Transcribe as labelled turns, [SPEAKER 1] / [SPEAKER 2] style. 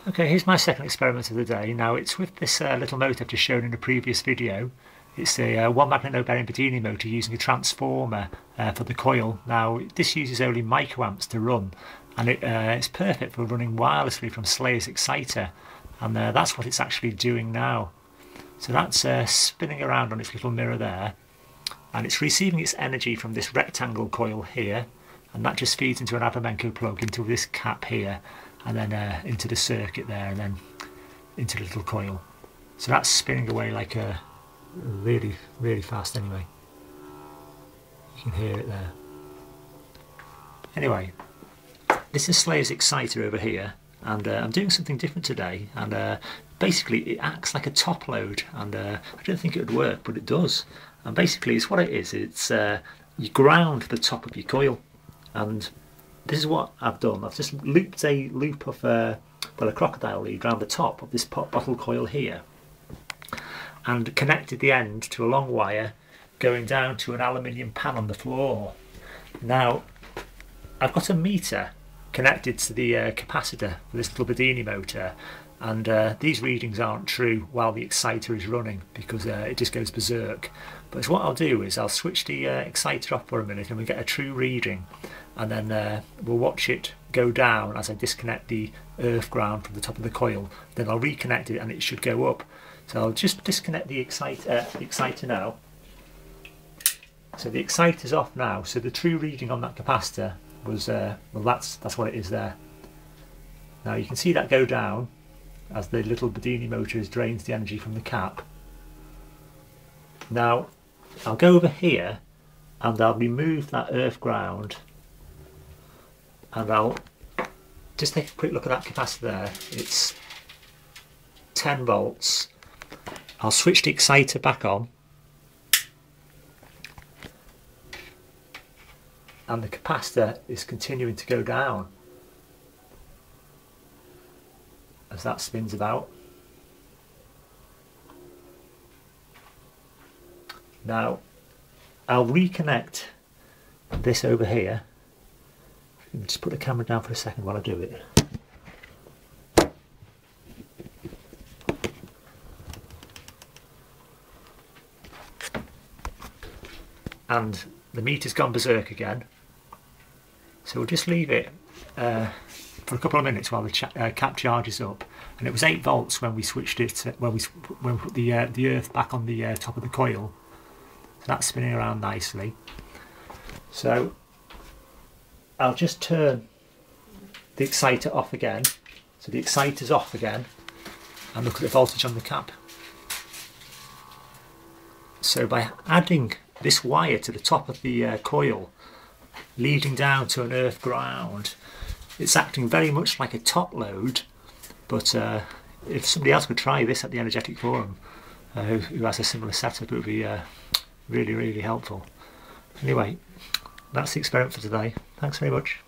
[SPEAKER 1] Okay, here's my second experiment of the day. Now it's with this little motor I've just shown in a previous video. It's a 1 magnet no bearing Bedini motor using a transformer for the coil. Now this uses only microamps to run, and it's perfect for running wirelessly from Slayer's exciter, and that's what it's actually doing now. So that's spinning around on its little mirror there, and it's receiving its energy from this rectangle coil here, and that just feeds into an Adamanco plug into this cap here, and then into the circuit there, and then into the little coil. So that's spinning away like a really fast anyway. You can hear it there. Anyway, this is Slayer's exciter over here, and I'm doing something different today, and basically it acts like a top load, and I don't think it would work, but it does. And basically it's what it is, it's you ground the top of your coil, and this is what I've done. I've just looped a loop of a crocodile lead around the top of this pop bottle coil here, and connected the end to a long wire going down to an aluminium pan on the floor. Now I've got a meter connected to the capacitor for this little Bedini motor, and these readings aren't true while the exciter is running because it just goes berserk. But what I'll do is I'll switch the exciter off for a minute and we'll get a true reading, and then we'll watch it go down as I disconnect the earth ground from the top of the coil. Then I'll reconnect it and it should go up. So I'll just disconnect the exciter now. So the exciter's off now, so the true reading on that capacitor was, well, that's what it is there. Now you can see that go down as the little Bedini motor drains the energy from the cap. Now I'll go over here and I'll remove that earth ground, and I'll just take a quick look at that capacitor there. It's 10 volts. I'll switch the exciter back on, and the capacitor is continuing to go down as that spins about. Now I'll reconnect this over here. Just put the camera down for a second while I do it. And the meter's gone berserk again, so we'll just leave it for a couple of minutes while the cap charges up. And it was 8 volts when we switched it when we put the earth back on the top of the coil. So that's spinning around nicely. So I'll just turn the exciter off again, so the exciter's off again, and look at the voltage on the cap. So by adding this wire to the top of the coil, leading down to an earth ground, it's acting very much like a top load. But if somebody else would try this at the Energetic Forum, who has a similar setup, it would be really helpful. Anyway, that's the experiment for today. Thanks very much.